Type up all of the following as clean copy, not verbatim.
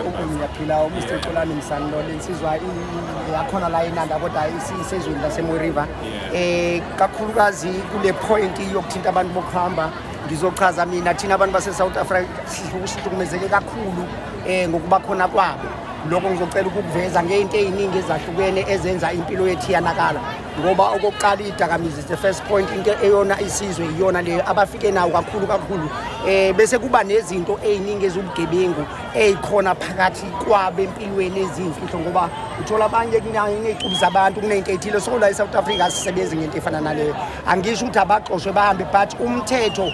Ngiyaphila uMr Xolani Msando lensizwa yakhona la eNanda kodwa isezweni laseMoy River kakhulukazi kule point yokuthinta abantu bokuhamba ngizochaza mina thina abantu base South Africa sihlukumezeke kakhulu ngokuba khona kwabo lokho ngizocela ukuveza ngeinto eziningi ezahlukene ezenza impilo yethu yanakala ngoba okokuqala idakamizwa the first point into eyona isizwe iyona leyo abafike nawo kakhulu bese kuba nezinto eziningi ezobugebengu ezikhona phakathi kwabo empilweni ezimfihlo ngoba uthola abanye kuney'cubu zabantu kunento ethile so la eSouth Africa sisebenzi ngento efana naleyo angisho ukuthi abaxoshwe bahambe but umthetho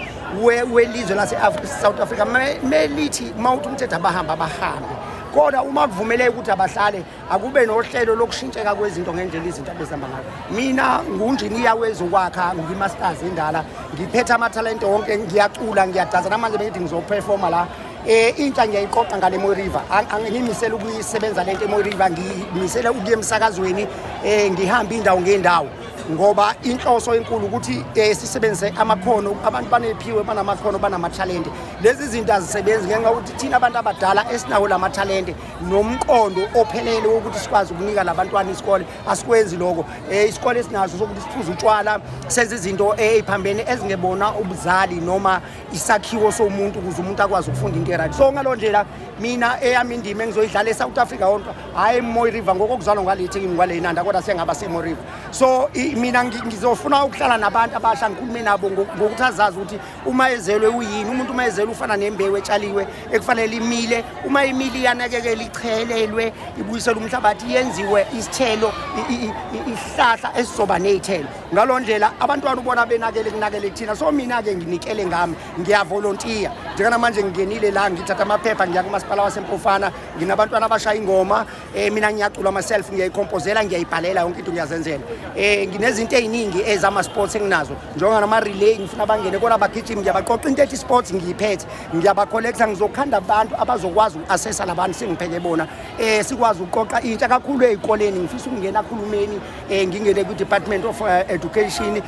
welizwe lase-South Africa melithi mawuthi umthetho abahambe kodwa uma kuvumeleke ukuthi abahlale akube nohlelo lokushintsheka kwezinto ngendlela izinto abezihamba ngayo mina ngunjiniya wezokwakha ngimasters endala ngiphethe amathalente wonke ngiyacula ngiyadansa namanje bengithi ngizoperforma la intsha ngiyayiqoqa ngale Moy River angimisela ukuyisebenza lento eMoy River ngimisela ukuya emsakazweni ngihamba indawo ngendawo ngoba inhloso enkulu ukuthi sisebenze amakhono abantu banephiwe banamakhono banamathalente lezi zinto azisebenzi ngenxa ukuthi thina abantu abadala esinawo lamathalente nomqondo ophelele ukuthi sikwazi ukunika labantwana isikole asikwenzi lokho isikole esinazo sokuthi siphuze utshwala senze izinto eziphambene ezingebona ubuzali noma isakhiwo somuntu ukuze umuntu akwazi ukufunda into right so ngalo ndlela mina eyami indima engizoyidlala eSouth Africa yonke hayi eMoy River ngokuzalwa ngalethi ngwale eNanda kodwa sengaba seMoy River so mina ngizofuna ukuhlala nabantu abasha ngikhulume nabo ngokuthi azazi ukuthi uma ezelwe uyini umuntu uma ezelwe ufana nembewu etshaliwe ekufanele imile uma imile iyanakekela ichelelwe ibuyisela umhlabathi yenziwe isithelo isihlahla esizoba nezithelo ngalo ndlela abantwana ubona kunakele kuthina so mina ke nginikele ngami ngiyavolontiya njengana manje ngingenile la ngithatha amaphepha ngiya kumasipala waseMpofana nginabantwana abashaya ingoma mina ngiyacula myself ngiyayicompozela ngiyayibhalela yonke into ngiyazenzela nginezinto eziningi ezama sports enginazo njengoba nama relay ngifuna bangene kodwa bagijima ngiyabaqoqa into ethi sports ngiyiphethe ngiyabacollecta ngizokhanda abantu abazokwazi uassessa labantu sengipheke bona sikwazi uqoqa intsha kakhulu ezikoleni ngifisa ukungena ekhulumeni ngingene ku Department of Education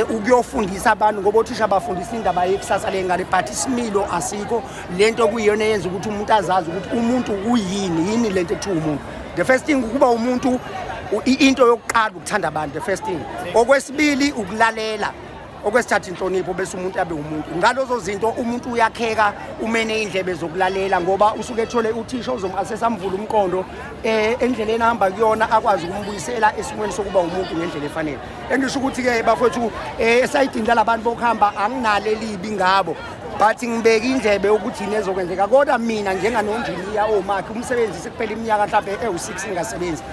ukuyofundisa abantu ngoba othisha abafundisa indaba yekusasa lengane but isimilo asikho lento kuyiyona yenza ukuthi umuntu azazi ukuthi umuntu uyini lento ethi umuntu the first thing ukuba umuntu into yokuqala ukuthanda abantu the first thing okwesibili ukulalela okwesithatha inhlonipho bese umuntu abe umuntu ngalozo zinto umuntu uyakheka umene indlebe zokulalela ngoba usuke ethole uthisha uzomassessa amvula umqondo endleleni ahamba kuyona akwazi ukumbuyisela esimweni sokuba umuntu ngendlela efanele engisho ukuthi ke bafowethu esayidini labantu bokuhamba anginalo elibi ngabo but ngibeka indlebe ukuthi inezokwenzeka kodwa mina njenganonjiniya omakhe umsebenzi sekuphela iminyaka mhlawumbe ewu6 ngingasebenzi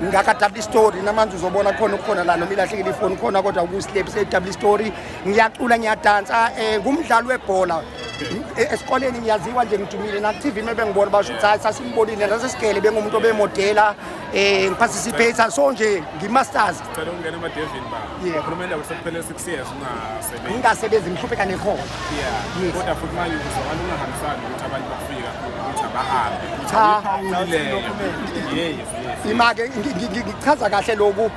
ngakadouble story namanje uzobona khona la noma ilahlekile ifoni khona kodwa ukuslap sedouble story ngiyacula ngiyadansa ngumdlali webhola esikoleni ngiyaziwa nje ngijumile na TV mebe ngibona basho ukuthi sasimbonile nasesigele bengumuntu obemodela ngiparticipate so nje ngimasters cela ungena emadevini ba khulumela kusekuphele 6 years ngingasebenzi ngihlupheka nekhono kodwa futhi manje uzokwazi ungahambisani ukuthi abantu bafika ukuthi abahambe imake ngichaza kahle lokhu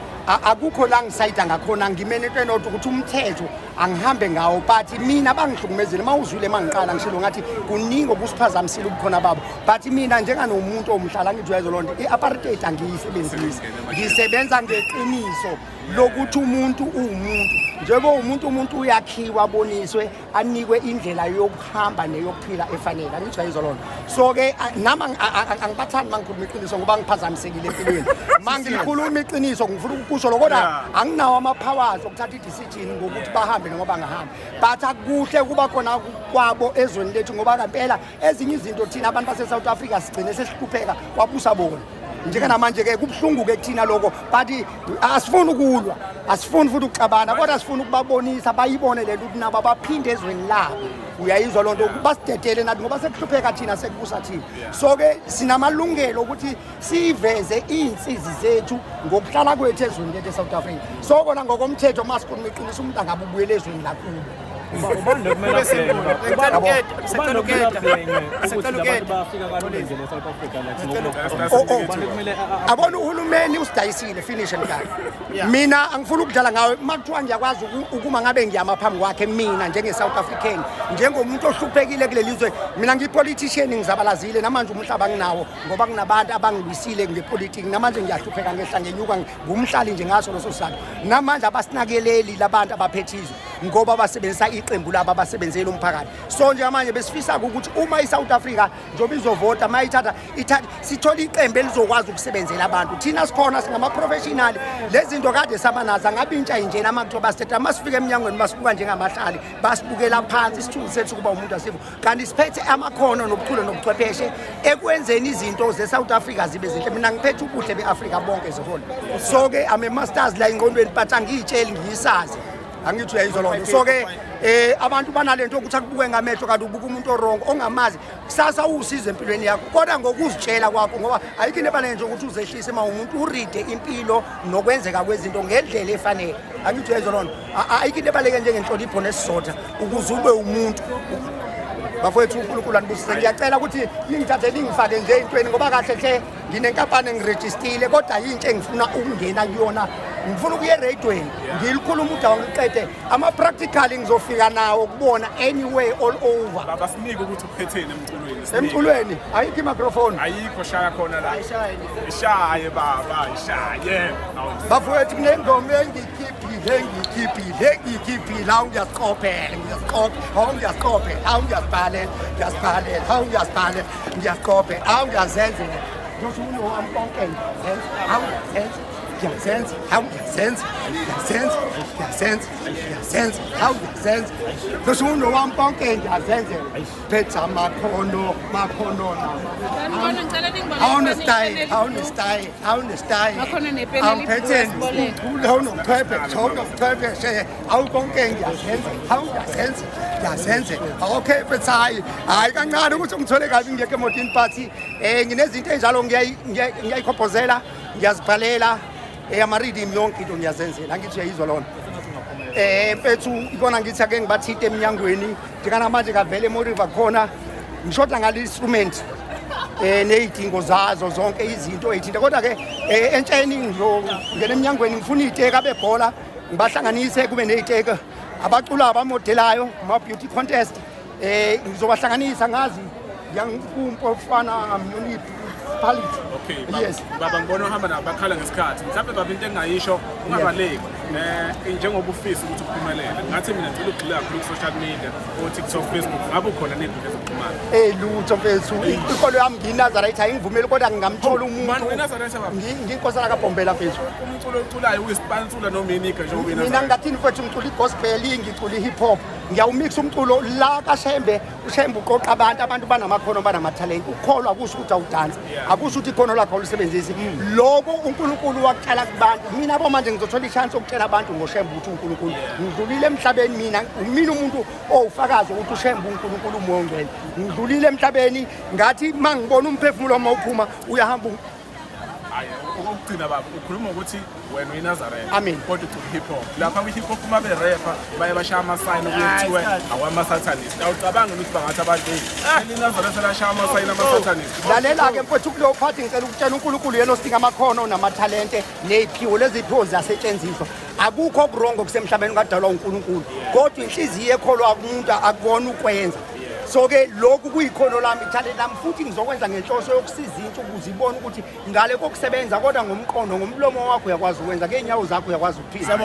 akukho la ngisayida ngakhona ngimene into enodwa ukuthi umthetho angihambe ngawo but mina bangihlukumezile mawuzwile mangiqala ngishilo ngathi kuningi okusiphazamisile ubukhona babo but mina njenganomuntu omhlala ngijwayeze lonto iapartheid angiyisebenzisi ngisebenza ngeqiniso lokuthi umuntu uwumuntu njengoba umuntu uyakhiwa aboniswe anikwe indlela yokuhamba neyokuphila efanele angijwayeze lonto so ke nami angibathandi mangikhuluma iqiniso ngoba ngiphazamisekile empilweni mangikhuluma iqiniso ngifuna ukusho lokho kodwa anginawo ama-powers okuthatha i-decision ngokuthi bahambe noma bangahambi but akuhle kuba khona kwabo ezweni lethu ngoba ngempela ezinye izinto thina abantu base-South Africa sigcine sesihlupheka wabusa bona njengamanje-ke kubuhlungu-ke kuthina lokho but asifuni ukulwa asifuni futhi ukuxabana kodwa sifuna ukubabonisa bayibone lento ukuthi nabo baphinde ezweni labo uyayizwa loo nto basidedele nathi ngoba sekuhlupheka thina sekubusa thina so-ke sinamalungelo ukuthi siyiveze iy'nsizi zethu ngokuhlala kwethu ezweni lethu eSouth Africa so kona ngokomthetho masikhuluma iqiniso umuntu angabe ubuyele ezweni lakubo ubani kumele abheke abona uhulumeni usidayisile finish and done. Mina angifuni ukudlala ngawe makuthiwa ngiyakwazi ukuma ngabe ngiyama phambi kwakhe mina njenge South African njengomuntu ohluphekile kuleli izwe mina ngipolitician ngizabalazile namanje umhlaba nginawo ngoba kunabantu abangibisile ngepolitiki namanje ngiyahlupheka ngehla ngenyuka ngumhlali nje ngaso leso sizathu namanje abasinakeleli labantu abaphethizwe ngoba basebenzisa iqembu labo abasebenzela umphakathi so nje manje besifisa ukuthi uma iSouth Africa njoba izovota mayithatha sithola iqembu elizokwazi ukusebenzela abantu thina sikhona singama professional lezi zinto kade sabanaza ngabe intsha injena amakuthoba state masifika eminyangweni masibuka njengamahlali basibukela phansi isithunzi sethu kuba umuntu asifo kanti siphethe amakhono nobuchule nobuchwepheshe ekwenzeni izinto zeSouth Africa zibe zinhle mina ngiphethe ubuhle beAfrica bonke zehole so ke ame masters la ingqondweni but angiyitsheli ngiyisazi angithi uyayizolona so ke abantu banalento ukuthi akubuke ngamehlo kanti ubuka umuntu orongo ongamazi kusasa usize empilweni yakho kodwa ngokuzitshela kwakho ngoba ayikho into ebaleke nje ukuthi uzehlise uma umuntu uride impilo nokwenzeka kwezinto ngendlela efanele angithi uyayizolona ayikho into ebaleke njengenhlonipho nesizotha ukuze ube umuntu bafowethu uNkulunkulu anibusise ngiyacela ukuthi ningithathe ningifake nje intweni ngoba kahle hle nginenkampani ngiregistile kodwa yinto engifuna ukungena kuyona ngifuna ukuye radioweni ngilikhuluma udawa ngiqede ama practical ngizofika nawo kubona anyway all over baba sinike ukuthi uphethene emculweni emculweni ayikho microphone ayikho shaya khona la ishaye baba ishaye bafowethu kunengoma engikhiphile awungiyaqophela awungiyasibhalela ngiyaqophela awungiyazenzela ngisho uno amkonke ngiyazenza ngisho uno wamkonke ngiyazenzela phetha amakhono okay phetha hayi kancane ukuthi ngithole kabi ngiyeke emotini but nginezinto enjalo ngiyayikhophozela ngiyazibhalela ama-reading yonke into ngiyazenzela angithi uyayizwa lona mfethu ikona ngithi ake ngibathinte eminyangweni njenganamanje kavele eMoriva khona ngishoda ngale instrument ney'dingo zazo zonke izinto ey'thinte kodwa-ke entsheni ngizongena eminyangweni ngifuna iy'teka bebhola ngibahlanganise kube ney'teka abacula abamodelayo ama-beauty contest ngizobahlanganisa ngazi ngiyangikumpo ofana municipality okay yes baba ngibona uhamba nabo bakhala ngesikhathi mhlawumbe baba into engayisho ungabaleki njengoba ufisa ukuthi uphumelele ngathi mina ngicela ukugxila kakhulu ku-social media o-TikTok, Facebook ngabe ukhona ney'nkundla zokuxhumana lutho mfethu inkolo yami ngiyiNazareth ayingivumeli kodwa ngingamthola umuntu ngiyinkosana kaBhombela mfethu umculo oculayo uyisipansula nominiga nje mina ngathini mfethu ngicula igospel ngicula i-hip hop ngiyawumix umculo la kaShembe uShembe uqoqa abantu banamakhono banamatalent ukholwa akusho ukuthi awudansi akusho ukuthi ikhono lakho ulisebenzisi lokho uNkulunkulu wakucala kubantu mina bo manje ngizothola ichance ukutshela abantu ngoShembe ukuthi uNkulunkulu ngidlulile emhlabeni mina ummuntu owufakazi ukuthi uShembe uNkulunkulu umongcwele ngidlulile emhlabeni ngathi mangibona umphefumulo wami uphuma uyahamba ukugcina baba ukhuluma ukuthi wena uyiNazareth amen kodwa ucula hip hop lapha kwi-hip hop uma be-rapper baye bashaya amasayini ukuthiwe awama-satanist awucabanga ukuthi bangathi abantu iNazareth lashaya amasayini ama-satanist lalela-ke mfethu kuleyo phathi ngicela ukutshela uNkulunkulu yena osidinga amakhono namathalente ney'phiwo lezi phiwo ziyasetshenziswa akukho okurongo kusemhlabeni kwadalwa uNkulunkulu kodwa inhliziyo ekholwa kumuntu akubona ukwenza so-ke lokhu kuyikhono lami ithalente lami futhi ngizokwenza ngenhloso yokusiza intsha ukuze ibone ukuthi ngale kokusebenza kodwa ngomqondo ngomlomo wakho uyakwazi ukwenza ngey'nyawo zakho uyakwazi ukuphila